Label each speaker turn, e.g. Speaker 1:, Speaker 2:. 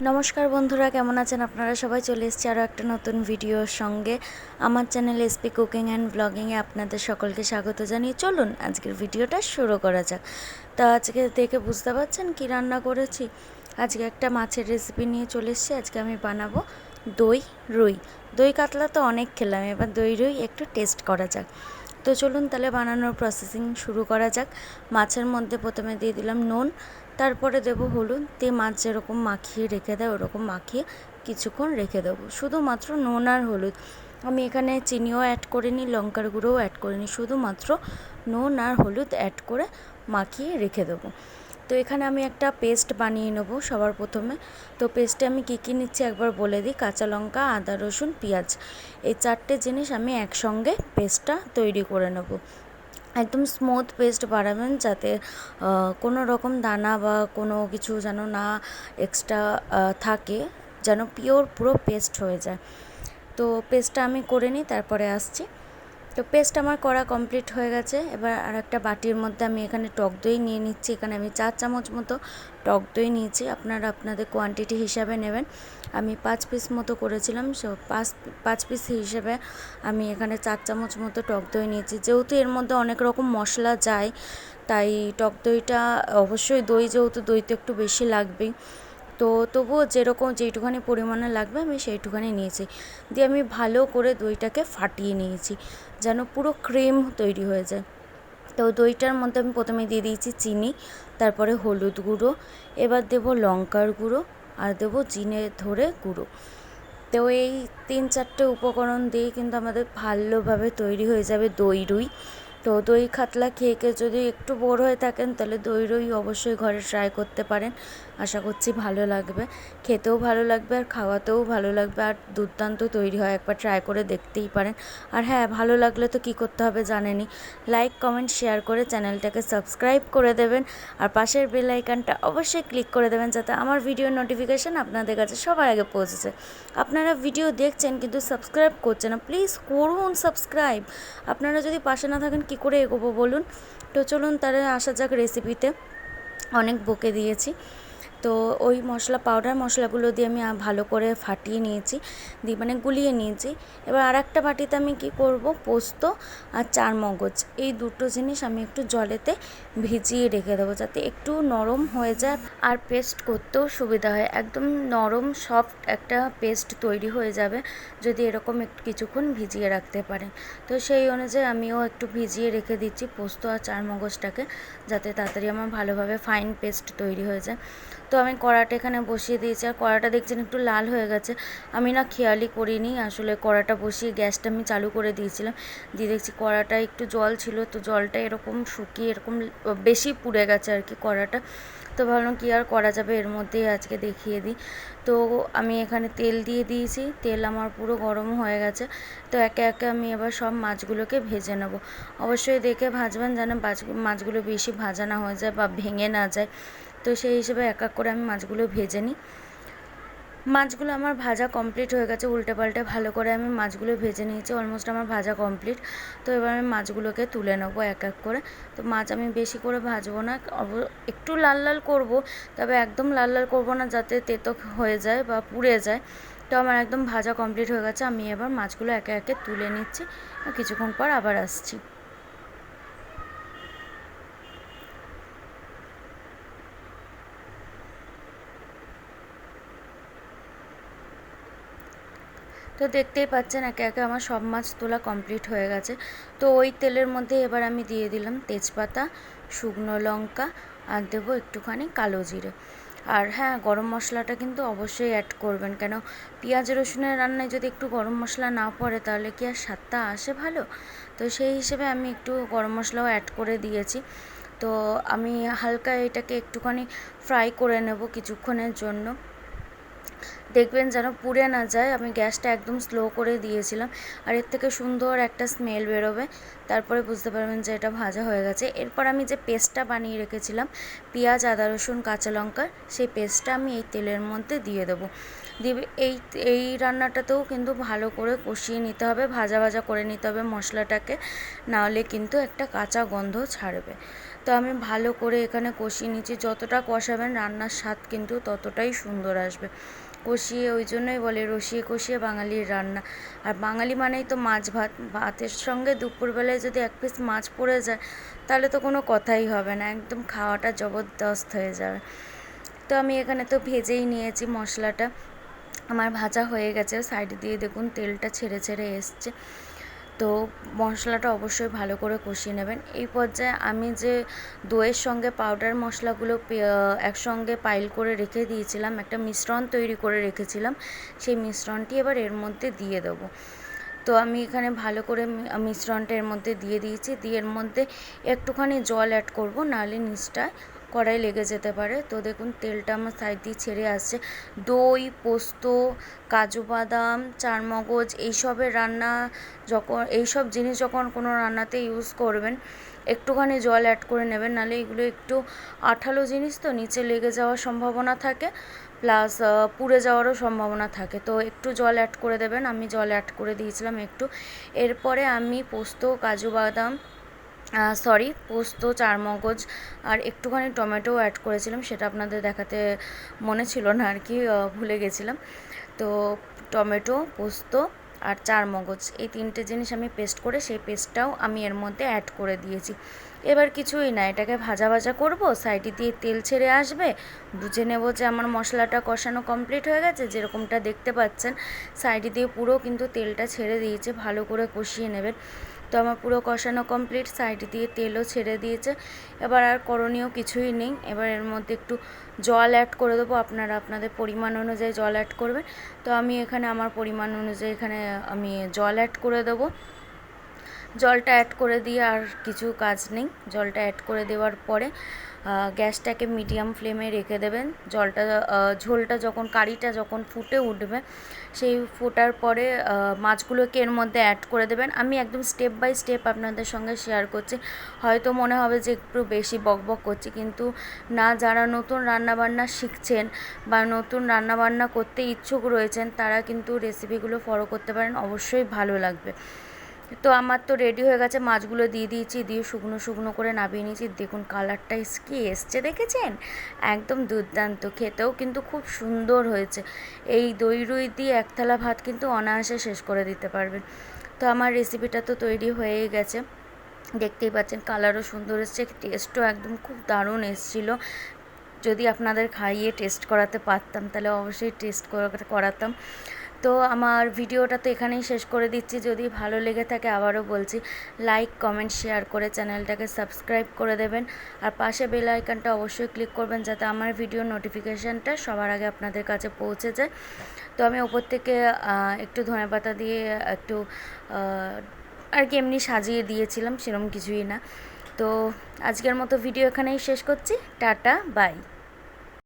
Speaker 1: নমস্কার বন্ধুরা, কেমন আছেন আপনারা? সবাই চলে এসেছি আরও একটা নতুন ভিডিওর সঙ্গে। আমার চ্যানেল এসপি কুকিং অ্যান্ড ব্লগিংয়ে আপনাদের সকলকে স্বাগত জানিয়ে চলুন আজকের ভিডিওটা শুরু করা যাক। তো আজকে দেখে বুঝতে পারছেন কি রান্না করেছি। আজকে একটা মাছের রেসিপি নিয়ে চলে এসেছি। আজকে আমি বানাবো দই রুই। দই কাতলা তো অনেক খেলাম, এবার দই রুই একটু টেস্ট করা যাক। তো চলুন তাহলে বানানোর প্রসেসিং শুরু করা যাক। মাছের মধ্যে প্রথমে দিয়ে দিলাম নুন, তারপরে দেবো হলুদ, দিয়ে মাছ যেরকম মাখিয়ে রেখে দেয় ওরকম মাখিয়ে কিছুক্ষণ রেখে দেবো। শুধুমাত্র নুন আর হলুদ, আমি এখানে চিনিও অ্যাড করিনি, লঙ্কার গুঁড়োও অ্যাড করিনি, শুধুমাত্র নুন আর হলুদ অ্যাড করে মাখিয়ে রেখে দেবো। তো এখানে আমি একটা পেস্ট বানিয়ে নেবো সবার প্রথমে। তো পেস্টে আমি কী নিচ্ছি একবার বলে দিই। কাঁচা লঙ্কা, আদা, রসুন, পেঁয়াজ, এই চারটে জিনিস আমি একসঙ্গে পেস্টটা তৈরি করে নেব। একদম স্মুথ পেস্ট বানাবেন, যাতে কোনো রকম দানা বা কোনো কিছু যেন না এক্সট্রা থাকে, যেন পিওর পুরো পেস্ট হয়ে যায়। তো পেস্টটা আমি করে নিই, তারপরে আসছি। তো পেস্ট আমার করা কমপ্লিট হয়ে গেছে। এবার আর একটা বাটির মধ্যে আমি এখানে টক দই নিয়ে নিচ্ছি। এখানে আমি 4 চামচ মতো টক দই নিয়েছি, আপনারা আপনাদের কোয়ান্টিটি হিসাবে নেবেন। আমি 5 পিস মতো করেছিলাম, সো 5 পিস হিসেবে আমি এখানে 4 চামচ মতো টক দই নিয়েছি। যেহেতু এর মধ্যে অনেক রকম মশলা যায়, তাই টক দইটা অবশ্যই যেহেতু দই তো একটু বেশি লাগবেই। তো তবুও যেইটুখানি পরিমাণে লাগবে আমি সেইটুখানি নিয়েছি। দিয়ে আমি ভালো করে দইটাকে ফাটিয়ে নিয়েছি, যেন পুরো ক্রিম তৈরি হয়ে যায়। তো দইটার মধ্যে আমি প্রথমে দিয়ে দিয়েছি চিনি, তারপরে হলুদ গুঁড়ো, এবার দেবো লঙ্কার গুঁড়ো, আর দেবো জিরে ধরে গুঁড়ো। তো এই 3-4টে উপকরণ দিয়ে কিন্তু আমাদের ভালোভাবে তৈরি হয়ে যাবে দই রুই। তো দই কাতলা খেয়ে যদি একটু বোর হয়ে থাকেন, তাহলে দই রুই অবশ্যই ঘরে ট্রাই করতে পারেন। আশা করছি ভালো লাগবে, খেতেও ভালো লাগবে আর খাওয়াতেও ভালো লাগবে, আর দুর্দান্ত তৈরি হয়, একবার ট্রাই করে দেখতেই পারেন। আর হ্যাঁ, ভালো লাগলে তো কী করতে হবে জানেনই, লাইক, কমেন্ট, শেয়ার করে চ্যানেলটাকে সাবস্ক্রাইব করে দেবেন, আর পাশের বেল আইকনটা অবশ্যই ক্লিক করে দেবেন, যাতে আমার ভিডিওর নোটিফিকেশান আপনাদের কাছে সবার আগে পৌঁছেছে। আপনারা ভিডিও দেখছেন কিন্তু সাবস্ক্রাইব করছেন না, প্লিজ করুন সাবস্ক্রাইব। আপনারা যদি পাশে না থাকেন কী করে এগোবো বলুন। তো চলুন তাহলে আসা যাক রেসিপিতে। অনেক বকে দিয়েছি। তো ওই পাউডার মশলাগুলো দিয়ে আমি ভালো করে ফাটিয়ে নিয়েছি, মানে গুলিয়ে নিয়েছি। এবার আর একটা বাটিতে আমি কি করব, পোস্ত আর চারমগজ, এই দুটো জিনিস আমি একটু জলেতে ভিজিয়ে রেখে দেবো, যাতে একটু নরম হয়ে যায় আর পেস্ট করতেও সুবিধা হয়। একদম নরম সফট একটা পেস্ট তৈরি হয়ে যাবে যদি এরকম একটু কিছুক্ষণ ভিজিয়ে রাখতে পারেন। তো সেই অনুযায়ী আমিও একটু ভিজিয়ে রেখে দিচ্ছি পোস্ত আর চারমগজটাকে, যাতে তাড়াতাড়ি আমার ভালোভাবে ফাইন পেস্ট তৈরি হয়ে যায়। তো আমি কড়াটা এখানে বসিয়ে দিয়েছি, আর কড়াটা দেখছেন একটু লাল হয়ে গেছে। আমি না খেয়ালই করিনি, আসলে কড়াটা বসিয়ে গ্যাসটা আমি চালু করে দিয়েছিলাম। দিয়ে দেখছি কড়াটা একটু জল ছিল, তো জলটা এরকম শুকিয়ে এরকম বেশি পুড়ে গেছে আর কি কড়াটা। তো ভাবলাম কি আর করা যাবে, এর মধ্যেই আজকে দেখিয়ে দিই। তো আমি এখানে তেল দিয়ে দিয়েছি, তেল আমার পুরো গরম হয়ে গেছে। তো একে একে আমি এবার সব মাছগুলোকে ভেজে নেব। অবশ্যই দেখে ভাজবেন যেন মাছগুলো বেশি ভাজা না হয়ে যায় বা ভেঙে না যায়। তো সেই হিসেবে এক এক করে আমি মাছগুলো ভেজে নিই। মাছগুলো আমার ভাজা কমপ্লিট হয়ে গেছে, উল্টে পাল্টে ভালো করে আমি মাছগুলো ভেজে নিয়েছি। অলমোস্ট আমার ভাজা কমপ্লিট। তো এবার আমি মাছগুলোকে তুলে নেবো এক এক করে। তো মাছ আমি বেশি করে ভাজবো না, একটু লাল লাল করব, তবে একদম লাল লাল করবো না যাতে তেতো হয়ে যায় বা পুড়ে যায়। তো আমার একদম ভাজা কমপ্লিট হয়ে গেছে, আমি এবার মাছগুলো একে একে তুলে নিচ্ছি, কিছুক্ষণ পর আবার আসছি। তো দেখতেই পাচ্ছেন একে একে আমার সব মাছ তোলা কমপ্লিট হয়ে গেছে। তো ওই তেলের মধ্যে এবার আমি দিয়ে দিলাম তেজপাতা, শুকনো লঙ্কা, আর দেবো একটুখানি কালো জিরে। আর হ্যাঁ, গরম মশলাটা কিন্তু অবশ্যই অ্যাড করবেন, কেন পেঁয়াজ রসুনের রান্নায় যদি একটু গরম মশলা না পড়ে তাহলে কি আর স্বাদটা আসে ভালো। তো সেই হিসেবে আমি একটু গরম মশলাও অ্যাড করে দিয়েছি। তো আমি হালকা এটাকে একটুখানি ফ্রাই করে নেব কিছুক্ষণের জন্য। দেখবেন যেন পুড়ে না যায়, আমি গ্যাসটা একদম স্লো করে দিয়েছিলাম। আর এর থেকে সুন্দর একটা স্মেল বেরোবে, তারপরে বুঝতে পারবেন যে এটা ভাজা হয়ে গেছে। এরপর আমি যে পেস্টটা বানিয়ে রেখেছিলাম পেঁয়াজ, আদা, রসুন, কাঁচা লঙ্কার, সেই পেস্টটা আমি এই তেলের মধ্যে দিয়ে দেবো। দিয়ে এই রান্নাটাতেও কিন্তু ভালো করে কষিয়ে নিতে হবে, ভাজা ভাজা করে নিতে হবে মশলাটাকে, নাহলে কিন্তু একটা কাঁচা গন্ধ ছাড়বে। তো তো আমি ভালো করে এখানে কষিয়ে নিচ্ছি। যতটা কষাবেন রান্নার স্বাদ কিন্তু ততটাই সুন্দর আসবে। কষিয়ে, ওই জন্যই বলে রসিয়ে কষিয়ে বাঙালির রান্না। আর বাঙালি মানেই তো মাছ ভাত, ভাতের সঙ্গে দুপুরবেলায় যদি এক পিস মাছ পড়ে যায় তাহলে তো কোনো কথাই হবে না, একদম খাওয়াটা জবরদস্ত হয়ে যাবে। তো আমি এখানে তো ভেজেই নিয়েছি মশলাটা, আমার ভাজা হয়ে গেছে। সাইড দিয়ে দেখুন তেলটা ছেড়ে ছেড়ে এসছে। তো মশলাটা অবশ্যই ভালো করে কষিয়ে নেবেন। এই পর্যায়ে আমি যে দইয়ের সঙ্গে পাউডার মশলাগুলো একসঙ্গে পাইল করে রেখে দিয়েছিলাম, একটা মিশ্রণ তৈরি করে রেখেছিলাম, সেই মিশ্রণটি এবার এর মধ্যে দিয়ে দেবো। তো আমি এখানে ভালো করে মিশ্রণটা এর মধ্যে দিয়ে দিয়েছি। দিয়ে এর মধ্যে একটুখানি জল অ্যাড করব, নাহলে নিচটায় কড়াই লেগে যেতে পারে। তো দেখুন তেলটা আমার সাইড দিয়ে ছেড়ে আসছে। দই, পোস্ত, কাজু বাদাম, চারমগজ এইসবের রান্না যখন, এইসব জিনিস যখন কোনো রান্নাতে ইউজ করবেন একটুখানি জল অ্যাড করে নেবেন, নাহলে এগুলো একটু আঠালো জিনিস তো নিচে লেগে যাওয়ার সম্ভাবনা থাকে, প্লাস পুড়ে যাওয়ারও সম্ভাবনা থাকে। তো একটু জল অ্যাড করে দেবেন। আমি জল অ্যাড করে দিয়েছিলাম একটু। এরপরে আমি পোস্ত, কাজু বাদাম, পোস্ত, চারমগজ আর একটুখানি টমেটো অ্যাড করেছিলাম, সেটা আপনাদের দেখাতে মনে ছিল না আর কি, ভুলে গেছিলাম। তো টমেটো, পোস্ত আর চারমগজ এই তিনটে জিনিস আমি পেস্ট করে, সেই পেস্টটাও আমি এর মধ্যে অ্যাড করে দিয়েছি। এবার কিছুই না, এটাকে ভাজা ভাজা করব, সাইডে দিয়ে তেল ছেড়ে আসবে, বুঝে নেব যে আমার মশলাটা কষানো কমপ্লিট হয়ে গেছে। যেরকমটা দেখতে পাচ্ছেন সাইডে দিয়ে পুরো কিন্তু তেলটা ছেড়ে দিয়েছে, ভালো করে কষিয়ে নেবেন। তো আমার পুরো কষানো কমপ্লিট, সাইড দিয়ে তেলও ছেড়ে দিয়েছে। এবার আর করণীয় কিছুই নেই। এবার এর মধ্যে একটু জল অ্যাড করে দেবো, আপনারা আপনাদের পরিমাণ অনুযায়ী জল অ্যাড করবেন। তো আমি এখানে আমার পরিমাণ অনুযায়ী এখানে আমি জল অ্যাড করে দেবো। জলটা অ্যাড করে দিয়ে আর কিছু কাজ নেই। জলটা অ্যাড করে দেওয়ার পরে গ্যাসটাকে মিডিয়াম ফ্লেমে রেখে দেবেন। ঝোলটা যখন, কারিটা যখন ফুটে উঠবে, সেই ফোটার পরে মাছগুলোকে এর মধ্যে অ্যাড করে দেবেন। আমি একদম স্টেপ বাই স্টেপ আপনাদের সঙ্গে শেয়ার করছি। হয়তো মনে হবে যে একটু বেশি বকবক করছি, কিন্তু না, যারা নতুন রান্নাবান্না শিখছেন বা নতুন রান্নাবান্না করতে ইচ্ছুক রয়েছেন তারা কিন্তু রেসিপিগুলো ফলো করতে পারেন, অবশ্যই ভালো লাগবে। তো আমার তো রেডি হয়ে গেছে, মাছগুলো দিয়ে দিয়েছি, দিয়ে শুকনো শুকনো করে নামিয়ে নিয়েছি। দেখুন কালারটা কি এসছে, দেখেছেন? একদম দুর্দান্ত, খেতেও কিন্তু খুব সুন্দর হয়েছে। এই দই রুই দিয়ে এক থালা ভাত কিন্তু অনায়াসে শেষ করে দিতে পারবেন। তো আমার রেসিপিটা তো তৈরি হয়েই গেছে, দেখতেই পাচ্ছেন কালারও সুন্দর এসছে, টেস্টও একদম খুব দারুণ এসেছিলো। যদি আপনাদের খাইয়ে টেস্ট করাতে পারতাম তাহলে অবশ্যই টেস্ট করাতাম। তো আমার ভিডিওটা তো এখানেই শেষ করে দিচ্ছি। যদি ভালো লেগে থাকে আবারও বলছি, লাইক, কমেন্ট, শেয়ার করে চ্যানেলটাকে সাবস্ক্রাইব করে দেবেন। আর পাশে বেল আইকনটা অবশ্যই ক্লিক করবেন, যাতে আমার ভিডিও নোটিফিকেশানটা সবার আগে আপনাদের কাছে পৌঁছে যায়। তো আমি ওপর থেকে একটু ধনেপাতা দিয়ে একটু আর কি এমনি সাজিয়ে দিয়েছিলাম, সেরকম কিছুই না। তো আজকের মতো ভিডিও এখানেই শেষ করছি। Tata, by.